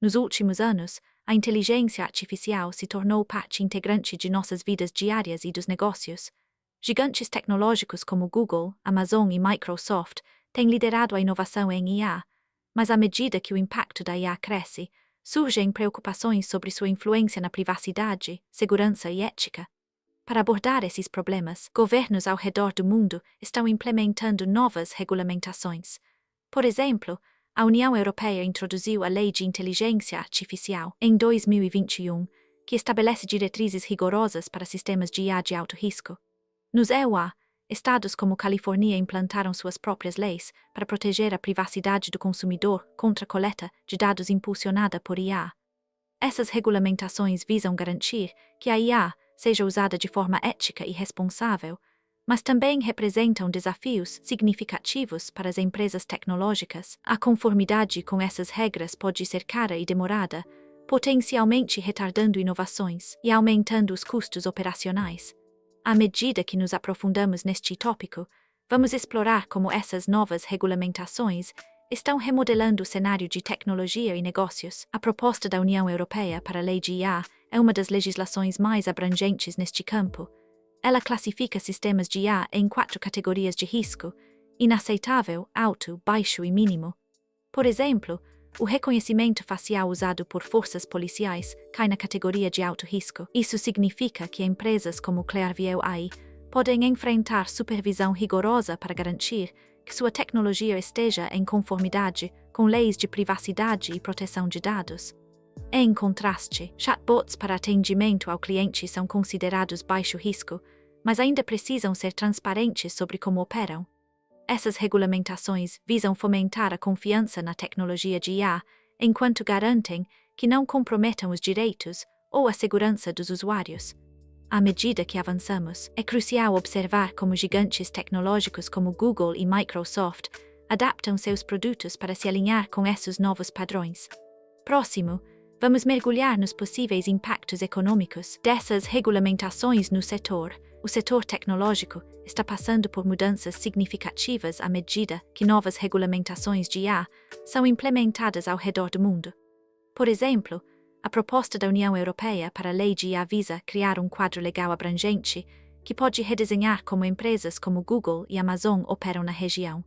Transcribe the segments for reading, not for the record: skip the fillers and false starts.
Nos últimos anos, a inteligência artificial se tornou parte integrante de nossas vidas diárias e dos negócios. Gigantes tecnológicos como Google, Amazon e Microsoft têm liderado a inovação em IA, mas à medida que o impacto da IA cresce, surgem preocupações sobre sua influência na privacidade, segurança e ética. Para abordar esses problemas, governos ao redor do mundo estão implementando novas regulamentações. Por exemplo, a União Europeia introduziu a Lei de Inteligência Artificial em 2021, que estabelece diretrizes rigorosas para sistemas de IA de alto risco. Nos EUA, estados como Califórnia implantaram suas próprias leis para proteger a privacidade do consumidor contra a coleta de dados impulsionada por IA. Essas regulamentações visam garantir que a IA seja usada de forma ética e responsável, mas também representam desafios significativos para as empresas tecnológicas. A conformidade com essas regras pode ser cara e demorada, potencialmente retardando inovações e aumentando os custos operacionais. À medida que nos aprofundamos neste tópico, vamos explorar como essas novas regulamentações estão remodelando o cenário de tecnologia e negócios. A proposta da União Europeia para a Lei de IA é uma das legislações mais abrangentes neste campo. Ela classifica sistemas de IA em 4 categorias de risco: inaceitável, alto, baixo e mínimo. Por exemplo, o reconhecimento facial usado por forças policiais cai na categoria de alto risco. Isso significa que empresas como Clearview AI podem enfrentar supervisão rigorosa para garantir que sua tecnologia esteja em conformidade com leis de privacidade e proteção de dados. Em contraste, chatbots para atendimento ao cliente são considerados baixo risco, mas ainda precisam ser transparentes sobre como operam. Essas regulamentações visam fomentar a confiança na tecnologia de IA, enquanto garantem que não comprometam os direitos ou a segurança dos usuários. À medida que avançamos, é crucial observar como gigantes tecnológicos como Google e Microsoft adaptam seus produtos para se alinhar com esses novos padrões. Próximo, vamos mergulhar nos possíveis impactos econômicos dessas regulamentações no setor. O setor tecnológico está passando por mudanças significativas à medida que novas regulamentações de IA são implementadas ao redor do mundo. Por exemplo, a proposta da União Europeia para a Lei de IA visa criar um quadro legal abrangente que pode redesenhar como empresas como Google e Amazon operam na região.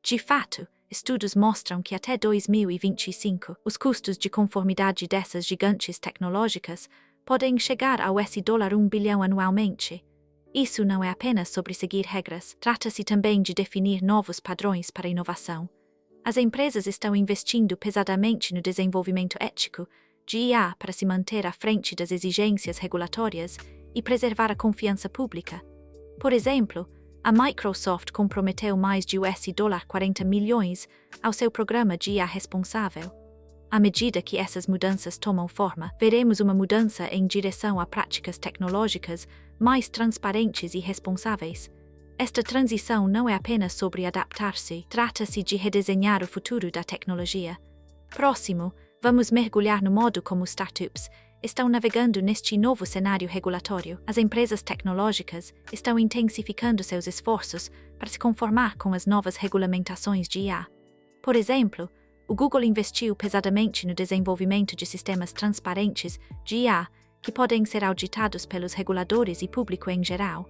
De fato, estudos mostram que até 2025, os custos de conformidade dessas gigantes tecnológicas podem chegar ao $1 bilhão anualmente. Isso não é apenas sobre seguir regras, trata-se também de definir novos padrões para a inovação. As empresas estão investindo pesadamente no desenvolvimento ético de IA para se manter à frente das exigências regulatórias e preservar a confiança pública. Por exemplo, a Microsoft comprometeu mais de $40 milhões ao seu programa de IA responsável. À medida que essas mudanças tomam forma, veremos uma mudança em direção a práticas tecnológicas mais transparentes e responsáveis. Esta transição não é apenas sobre adaptar-se, trata-se de redesenhar o futuro da tecnologia. Próximo, vamos mergulhar no modo como startups estão navegando neste novo cenário regulatório. As empresas tecnológicas estão intensificando seus esforços para se conformar com as novas regulamentações de IA. Por exemplo, o Google investiu pesadamente no desenvolvimento de sistemas transparentes de IA que podem ser auditados pelos reguladores e público em geral.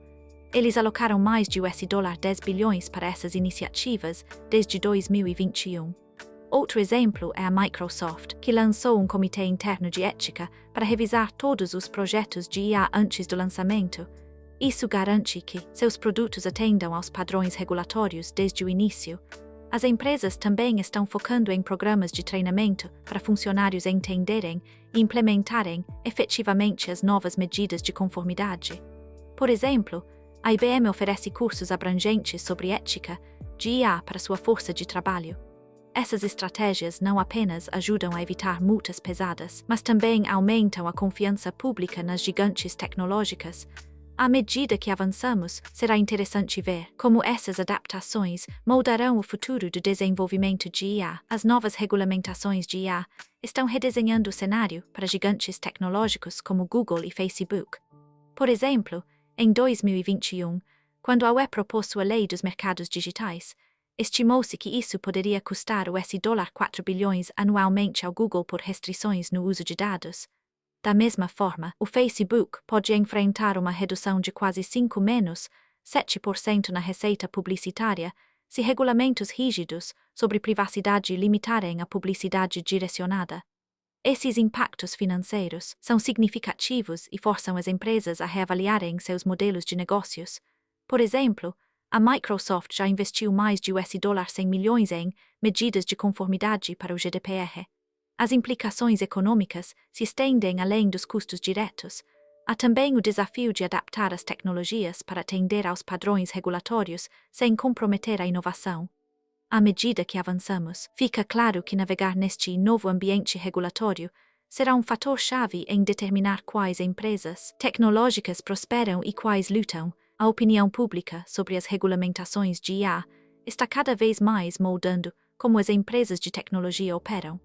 Eles alocaram mais de $10 bilhões para essas iniciativas desde 2021. Outro exemplo é a Microsoft, que lançou um comitê interno de ética para revisar todos os projetos de IA antes do lançamento. Isso garante que seus produtos atendam aos padrões regulatórios desde o início. As empresas também estão focando em programas de treinamento para funcionários entenderem e implementarem efetivamente as novas medidas de conformidade. Por exemplo, a IBM oferece cursos abrangentes sobre ética de IA para sua força de trabalho. Essas estratégias não apenas ajudam a evitar multas pesadas, mas também aumentam a confiança pública nas gigantes tecnológicas. À medida que avançamos, será interessante ver como essas adaptações moldarão o futuro do desenvolvimento de IA. As novas regulamentações de IA estão redesenhando o cenário para gigantes tecnológicos como Google e Facebook. Por exemplo, em 2021, quando a UE propôs sua Lei dos Mercados Digitais, Estimou-se que isso poderia custar US$ 4 bilhões anualmente ao Google por restrições no uso de dados. Da mesma forma, o Facebook pode enfrentar uma redução de quase 7% na receita publicitária se regulamentos rígidos sobre privacidade limitarem a publicidade direcionada. Esses impactos financeiros são significativos e forçam as empresas a reavaliarem seus modelos de negócios. Por exemplo, a Microsoft já investiu mais de US$ 100 milhões em medidas de conformidade para o GDPR. As implicações econômicas se estendem além dos custos diretos. Há também o desafio de adaptar as tecnologias para atender aos padrões regulatórios sem comprometer a inovação. À medida que avançamos, fica claro que navegar neste novo ambiente regulatório será um fator-chave em determinar quais empresas tecnológicas prosperam e quais lutam. A opinião pública sobre as regulamentações de IA está cada vez mais moldando como as empresas de tecnologia operam.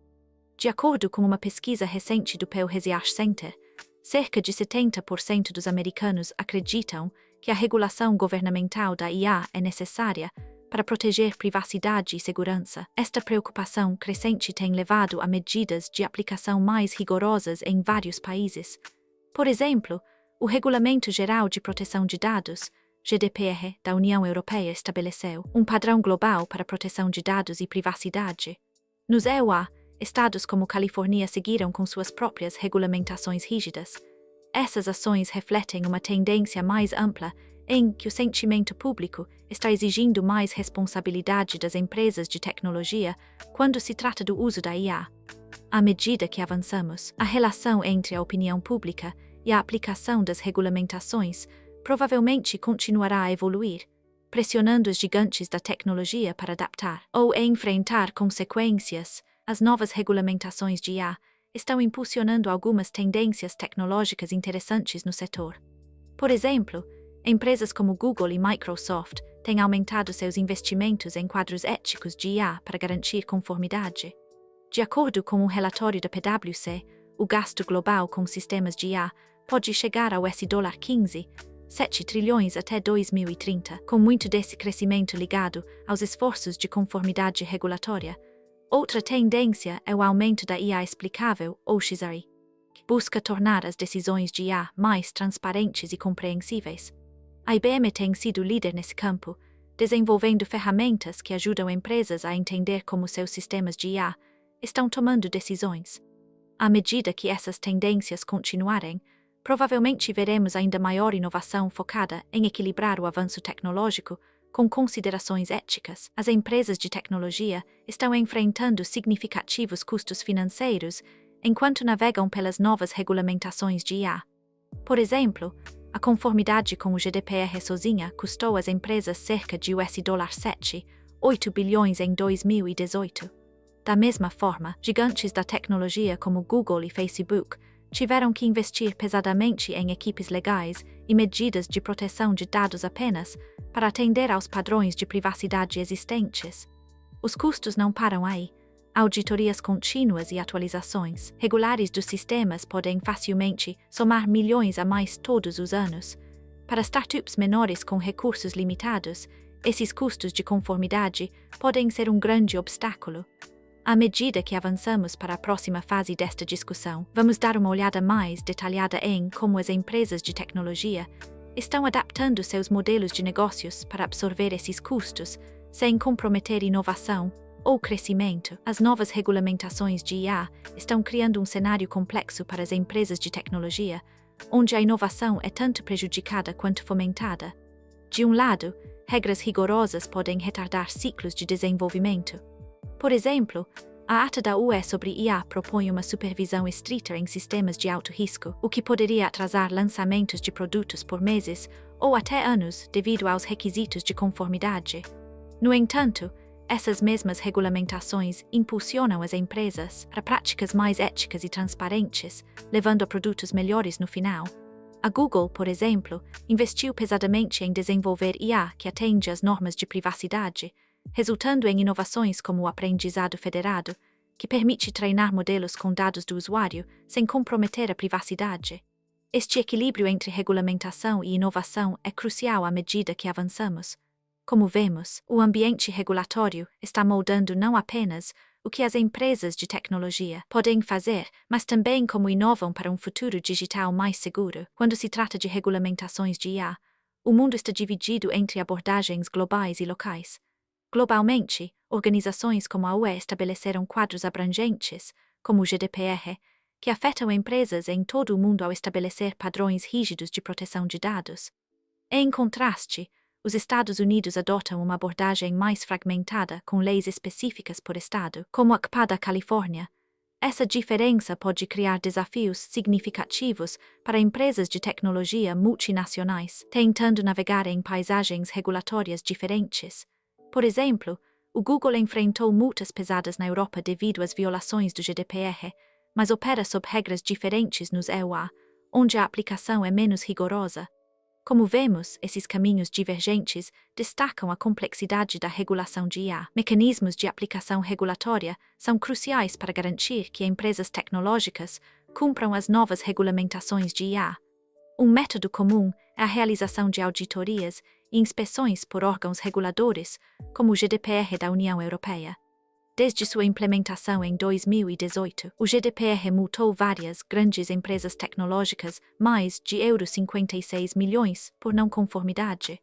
De acordo com uma pesquisa recente do Pew Research Center, cerca de 70% dos americanos acreditam que a regulação governamental da IA é necessária para proteger privacidade e segurança. Esta preocupação crescente tem levado a medidas de aplicação mais rigorosas em vários países. Por exemplo, o Regulamento Geral de Proteção de Dados, GDPR, da União Europeia estabeleceu um padrão global para proteção de dados e privacidade. Nos EUA, estados como Califórnia seguiram com suas próprias regulamentações rígidas. Essas ações refletem uma tendência mais ampla em que o sentimento público está exigindo mais responsabilidade das empresas de tecnologia quando se trata do uso da IA. À medida que avançamos, a relação entre a opinião pública e a aplicação das regulamentações provavelmente continuará a evoluir, pressionando os gigantes da tecnologia para adaptar ou enfrentar consequências. As novas regulamentações de IA estão impulsionando algumas tendências tecnológicas interessantes no setor. Por exemplo, empresas como Google e Microsoft têm aumentado seus investimentos em quadros éticos de IA para garantir conformidade. De acordo com um relatório da PwC, o gasto global com sistemas de IA pode chegar a US$15,7 trilhões até 2030, com muito desse crescimento ligado aos esforços de conformidade regulatória. Outra tendência é o aumento da IA explicável, ou XRI, que busca tornar as decisões de IA mais transparentes e compreensíveis. A IBM tem sido líder nesse campo, desenvolvendo ferramentas que ajudam empresas a entender como seus sistemas de IA estão tomando decisões. À medida que essas tendências continuarem, provavelmente veremos ainda maior inovação focada em equilibrar o avanço tecnológico com considerações éticas. As empresas de tecnologia estão enfrentando significativos custos financeiros enquanto navegam pelas novas regulamentações de IA. Por exemplo, a conformidade com o GDPR sozinha custou às empresas cerca de US$7,8 bilhões em 2018. Da mesma forma, gigantes da tecnologia como Google e Facebook tiveram que investir pesadamente em equipes legais e medidas de proteção de dados apenas para atender aos padrões de privacidade existentes. Os custos não param aí. Auditorias contínuas e atualizações regulares dos sistemas podem facilmente somar milhões a mais todos os anos. Para startups menores com recursos limitados, esses custos de conformidade podem ser um grande obstáculo. À medida que avançamos para a próxima fase desta discussão, vamos dar uma olhada mais detalhada em como as empresas de tecnologia estão adaptando seus modelos de negócios para absorver esses custos, sem comprometer inovação ou crescimento. As novas regulamentações de IA estão criando um cenário complexo para as empresas de tecnologia, onde a inovação é tanto prejudicada quanto fomentada. De um lado, regras rigorosas podem retardar ciclos de desenvolvimento. Por exemplo, a ata da UE sobre IA propõe uma supervisão estrita em sistemas de alto risco, o que poderia atrasar lançamentos de produtos por meses ou até anos devido aos requisitos de conformidade. No entanto, essas mesmas regulamentações impulsionam as empresas para práticas mais éticas e transparentes, levando a produtos melhores no final. A Google, por exemplo, investiu pesadamente em desenvolver IA que atende às normas de privacidade, resultando em inovações como o aprendizado federado, que permite treinar modelos com dados do usuário sem comprometer a privacidade. Este equilíbrio entre regulamentação e inovação é crucial à medida que avançamos. Como vemos, o ambiente regulatório está moldando não apenas o que as empresas de tecnologia podem fazer, mas também como inovam para um futuro digital mais seguro. Quando se trata de regulamentações de IA, o mundo está dividido entre abordagens globais e locais. Globalmente, organizações como a UE estabeleceram quadros abrangentes, como o GDPR, que afetam empresas em todo o mundo ao estabelecer padrões rígidos de proteção de dados. Em contraste, os Estados Unidos adotam uma abordagem mais fragmentada com leis específicas por estado, como a CPA da Califórnia. Essa diferença pode criar desafios significativos para empresas de tecnologia multinacionais, tentando navegar em paisagens regulatórias diferentes. Por exemplo, o Google enfrentou multas pesadas na Europa devido às violações do GDPR, mas opera sob regras diferentes nos EUA, onde a aplicação é menos rigorosa. Como vemos, esses caminhos divergentes destacam a complexidade da regulação de IA. Mecanismos de aplicação regulatória são cruciais para garantir que empresas tecnológicas cumpram as novas regulamentações de IA. Um método comum é a realização de auditorias e inspeções por órgãos reguladores, como o GDPR da União Europeia. Desde sua implementação em 2018, o GDPR multou várias grandes empresas tecnológicas mais de €56 milhões por não conformidade.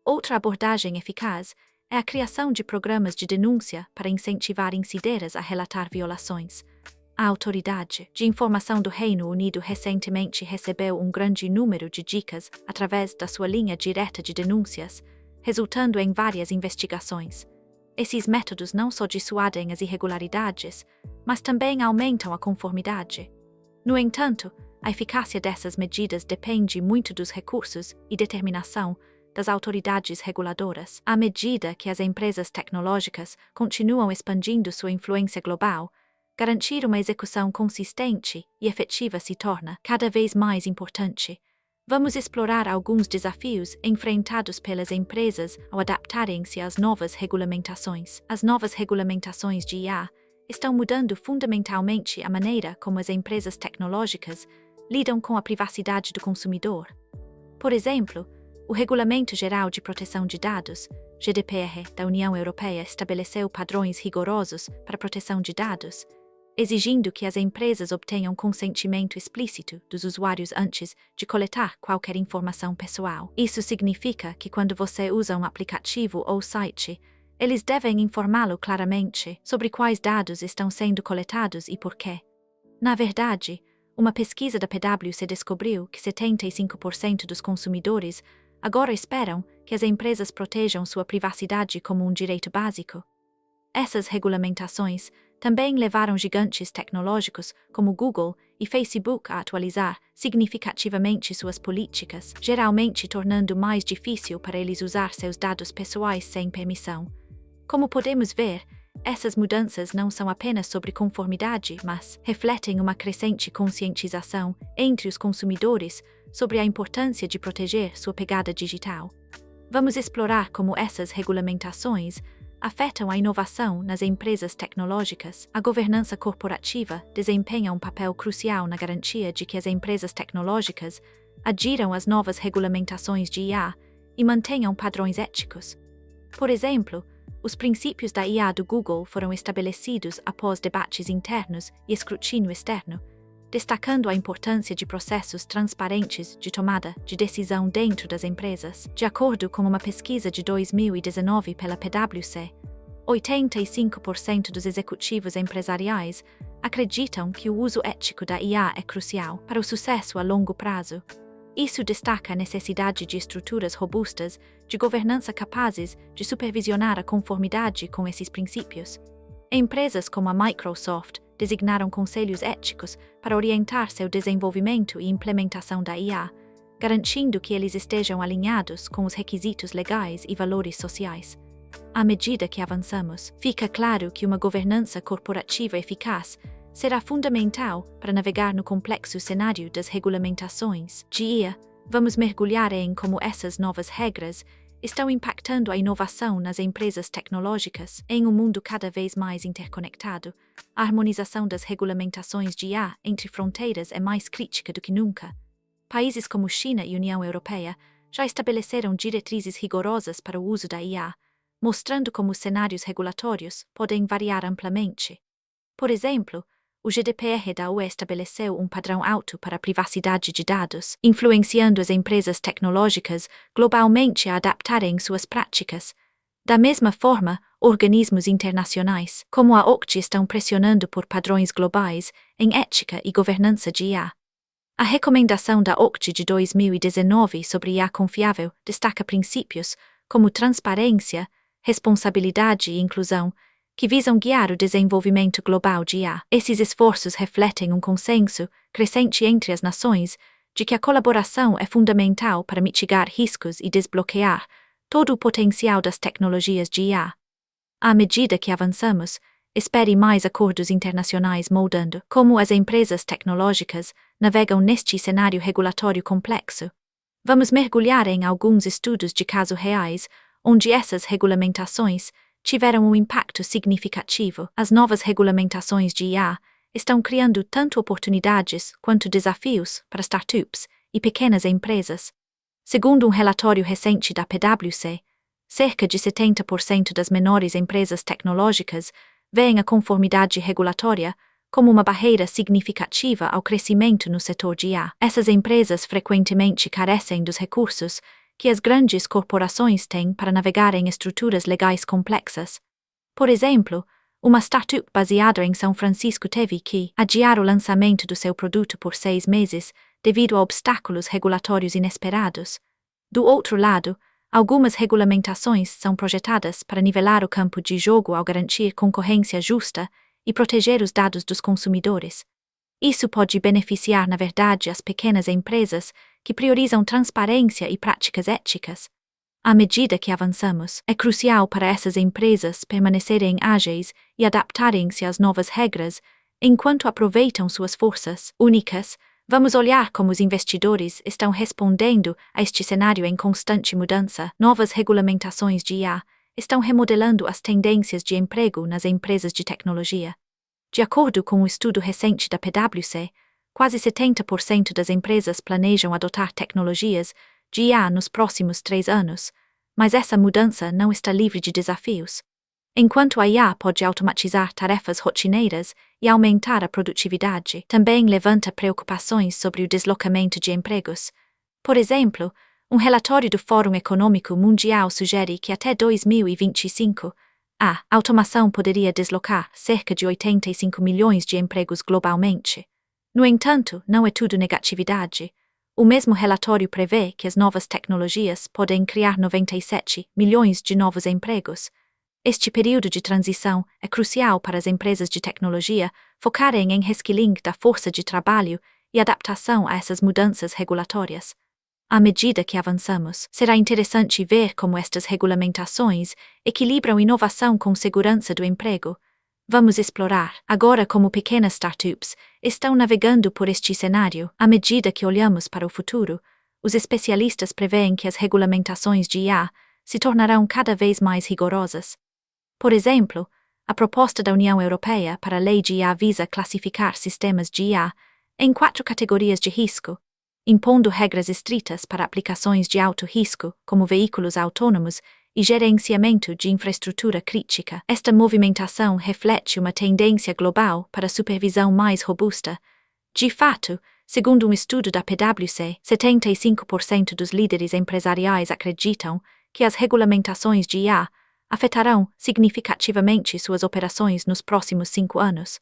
Outra abordagem eficaz é a criação de programas de denúncia para incentivar incideiras a relatar violações. A Autoridade de Informação do Reino Unido recentemente recebeu um grande número de dicas através da sua linha direta de denúncias, resultando em várias investigações. Esses métodos não só dissuadem as irregularidades, mas também aumentam a conformidade. No entanto, a eficácia dessas medidas depende muito dos recursos e determinação das autoridades reguladoras. À medida que as empresas tecnológicas continuam expandindo sua influência global, garantir uma execução consistente e efetiva se torna cada vez mais importante. Vamos explorar alguns desafios enfrentados pelas empresas ao adaptarem-se às novas regulamentações. As novas regulamentações de IA estão mudando fundamentalmente a maneira como as empresas tecnológicas lidam com a privacidade do consumidor. Por exemplo, o Regulamento Geral de Proteção de Dados, GDPR, da União Europeia estabeleceu padrões rigorosos para a proteção de dados, exigindo que as empresas obtenham consentimento explícito dos usuários antes de coletar qualquer informação pessoal. Isso significa que quando você usa um aplicativo ou site, eles devem informá-lo claramente sobre quais dados estão sendo coletados e por quê. Na verdade, uma pesquisa da PwC descobriu que 75% dos consumidores agora esperam que as empresas protejam sua privacidade como um direito básico. Essas regulamentações também levaram gigantes tecnológicos como Google e Facebook a atualizar significativamente suas políticas, geralmente tornando mais difícil para eles usar seus dados pessoais sem permissão. Como podemos ver, essas mudanças não são apenas sobre conformidade, mas refletem uma crescente conscientização entre os consumidores sobre a importância de proteger sua pegada digital. Vamos explorar como essas regulamentações afetam a inovação nas empresas tecnológicas. A governança corporativa desempenha um papel crucial na garantia de que as empresas tecnológicas adiram às novas regulamentações de IA e mantenham padrões éticos. Por exemplo, os princípios da IA do Google foram estabelecidos após debates internos e escrutínio externo, destacando a importância de processos transparentes de tomada de decisão dentro das empresas. De acordo com uma pesquisa de 2019 pela PwC, 85% dos executivos empresariais acreditam que o uso ético da IA é crucial para o sucesso a longo prazo. Isso destaca a necessidade de estruturas robustas de governança capazes de supervisionar a conformidade com esses princípios. Empresas como a Microsoft designaram conselhos éticos para orientar seu desenvolvimento e implementação da IA, garantindo que eles estejam alinhados com os requisitos legais e valores sociais. À medida que avançamos, fica claro que uma governança corporativa eficaz será fundamental para navegar no complexo cenário das regulamentações de IA. Vamos mergulhar em como essas novas regras estão impactando a inovação nas empresas tecnológicas. Em um mundo cada vez mais interconectado, a harmonização das regulamentações de IA entre fronteiras é mais crítica do que nunca. Países como China e União Europeia já estabeleceram diretrizes rigorosas para o uso da IA, mostrando como os cenários regulatórios podem variar amplamente. Por exemplo, o GDPR da UE estabeleceu um padrão alto para a privacidade de dados, influenciando as empresas tecnológicas globalmente a adaptarem suas práticas. Da mesma forma, organismos internacionais, como a OCDE, estão pressionando por padrões globais em ética e governança de IA. A recomendação da OCDE de 2019 sobre IA confiável destaca princípios como transparência, responsabilidade e inclusão, que visam guiar o desenvolvimento global de IA. Esses esforços refletem um consenso crescente entre as nações de que a colaboração é fundamental para mitigar riscos e desbloquear todo o potencial das tecnologias de IA. À medida que avançamos, espere mais acordos internacionais moldando como as empresas tecnológicas navegam neste cenário regulatório complexo. Vamos mergulhar em alguns estudos de caso reais, onde essas regulamentações tiveram um impacto significativo. As novas regulamentações de IA estão criando tanto oportunidades quanto desafios para startups e pequenas empresas. Segundo um relatório recente da PwC, cerca de 70% das menores empresas tecnológicas veem a conformidade regulatória como uma barreira significativa ao crescimento no setor de IA. Essas empresas frequentemente carecem dos recursos que as grandes corporações têm para navegar em estruturas legais complexas. Por exemplo, uma startup baseada em São Francisco teve que adiar o lançamento do seu produto por 6 meses devido a obstáculos regulatórios inesperados. Do outro lado, algumas regulamentações são projetadas para nivelar o campo de jogo ao garantir concorrência justa e proteger os dados dos consumidores. Isso pode beneficiar, na verdade, as pequenas empresas que priorizam transparência e práticas éticas. À medida que avançamos, é crucial para essas empresas permanecerem ágeis e adaptarem-se às novas regras enquanto aproveitam suas forças únicas. Vamos olhar como os investidores estão respondendo a este cenário em constante mudança. Novas regulamentações de IA estão remodelando as tendências de emprego nas empresas de tecnologia. De acordo com um estudo recente da PwC, quase 70% das empresas planejam adotar tecnologias de IA nos próximos 3 anos, mas essa mudança não está livre de desafios. Enquanto a IA pode automatizar tarefas rotineiras e aumentar a produtividade, também levanta preocupações sobre o deslocamento de empregos. Por exemplo, um relatório do Fórum Econômico Mundial sugere que até 2025, a automação poderia deslocar cerca de 85 milhões de empregos globalmente. No entanto, não é tudo negatividade. O mesmo relatório prevê que as novas tecnologias podem criar 97 milhões de novos empregos. Este período de transição é crucial para as empresas de tecnologia focarem em reskilling da força de trabalho e adaptação a essas mudanças regulatórias. À medida que avançamos, será interessante ver como estas regulamentações equilibram inovação com segurança do emprego. Vamos explorar agora como pequenas startups estão navegando por este cenário. À medida que olhamos para o futuro, os especialistas preveem que as regulamentações de IA se tornarão cada vez mais rigorosas. Por exemplo, a proposta da União Europeia para a lei de IA visa classificar sistemas de IA em 4 categorias de risco, impondo regras estritas para aplicações de alto risco, como veículos autônomos e gerenciamento de infraestrutura crítica. Esta movimentação reflete uma tendência global para supervisão mais robusta. De fato, segundo um estudo da PwC, 75% dos líderes empresariais acreditam que as regulamentações de IA afetarão significativamente suas operações nos próximos 5 anos.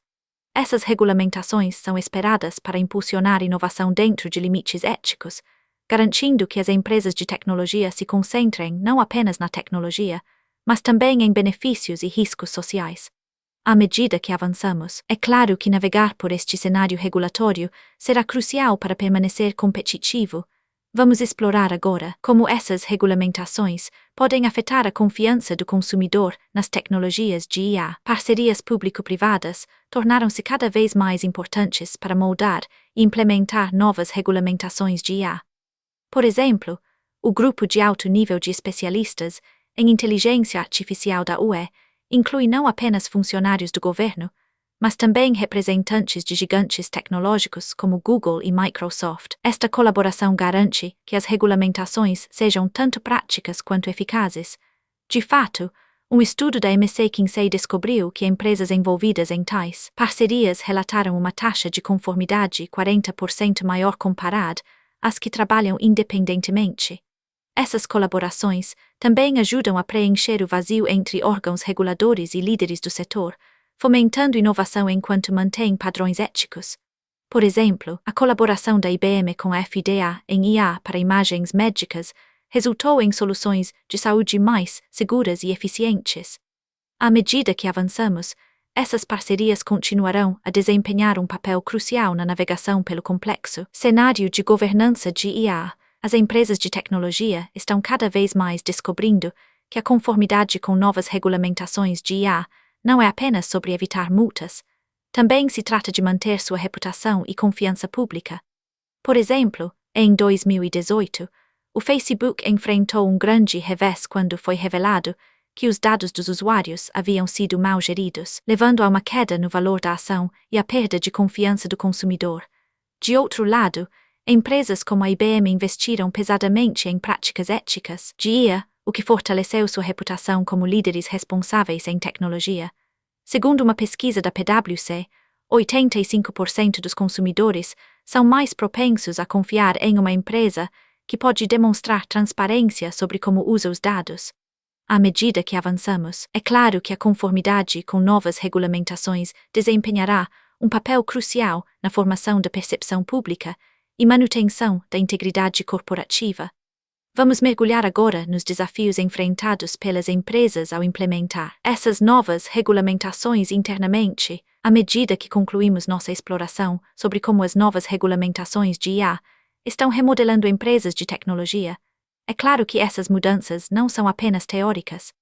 Essas regulamentações são esperadas para impulsionar inovação dentro de limites éticos, garantindo que as empresas de tecnologia se concentrem não apenas na tecnologia, mas também em benefícios e riscos sociais. À medida que avançamos, é claro que navegar por este cenário regulatório será crucial para permanecer competitivo. Vamos explorar agora como essas regulamentações podem afetar a confiança do consumidor nas tecnologias de IA. Parcerias público-privadas tornaram-se cada vez mais importantes para moldar e implementar novas regulamentações de IA. Por exemplo, o grupo de alto nível de especialistas em inteligência artificial da UE inclui não apenas funcionários do governo, mas também representantes de gigantes tecnológicos como Google e Microsoft. Esta colaboração garante que as regulamentações sejam tanto práticas quanto eficazes. De fato, um estudo da McKinsey descobriu que empresas envolvidas em tais parcerias relataram uma taxa de conformidade 40% maior comparada às que trabalham independentemente. Essas colaborações também ajudam a preencher o vazio entre órgãos reguladores e líderes do setor, fomentando inovação enquanto mantém padrões éticos. Por exemplo, a colaboração da IBM com a FDA em IA para imagens médicas resultou em soluções de saúde mais seguras e eficientes. À medida que avançamos, essas parcerias continuarão a desempenhar um papel crucial na navegação pelo complexo cenário de governança de IA. As empresas de tecnologia estão cada vez mais descobrindo que a conformidade com novas regulamentações de IA não é apenas sobre evitar multas, também se trata de manter sua reputação e confiança pública. Por exemplo, em 2018, o Facebook enfrentou um grande revés quando foi revelado que os dados dos usuários haviam sido mal geridos, levando a uma queda no valor da ação e a perda de confiança do consumidor. De outro lado, empresas como a IBM investiram pesadamente em práticas éticas de IA, o que fortaleceu sua reputação como líderes responsáveis em tecnologia. Segundo uma pesquisa da PwC, 85% dos consumidores são mais propensos a confiar em uma empresa que pode demonstrar transparência sobre como usa os dados. À medida que avançamos, é claro que a conformidade com novas regulamentações desempenhará um papel crucial na formação da percepção pública e manutenção da integridade corporativa. Vamos mergulhar agora nos desafios enfrentados pelas empresas ao implementar essas novas regulamentações internamente, à medida que concluímos nossa exploração sobre como as novas regulamentações de IA estão remodelando empresas de tecnologia. É claro que essas mudanças não são apenas teóricas.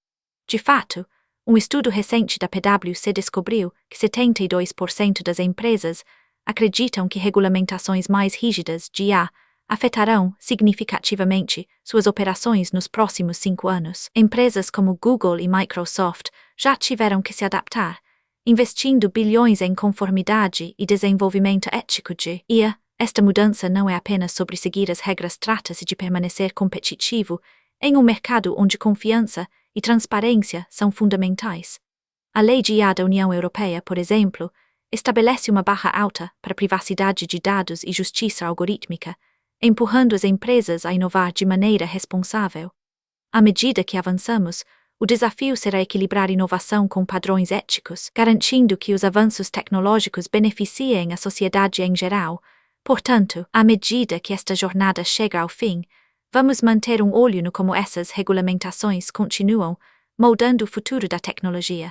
De fato, um estudo recente da PwC descobriu que 72% das empresas acreditam que regulamentações mais rígidas de IA afetarão significativamente suas operações nos próximos 5 anos. Empresas como Google e Microsoft já tiveram que se adaptar, investindo bilhões em conformidade e desenvolvimento ético de IA. Esta mudança não é apenas sobre seguir as regras, trata-se de permanecer competitivo em um mercado onde confiança e transparência são fundamentais. A Lei de IA da União Europeia, por exemplo, estabelece uma barra alta para privacidade de dados e justiça algorítmica, empurrando as empresas a inovar de maneira responsável. À medida que avançamos, o desafio será equilibrar inovação com padrões éticos, garantindo que os avanços tecnológicos beneficiem a sociedade em geral. Portanto, à medida que esta jornada chega ao fim, vamos manter um olho no como essas regulamentações continuam moldando o futuro da tecnologia.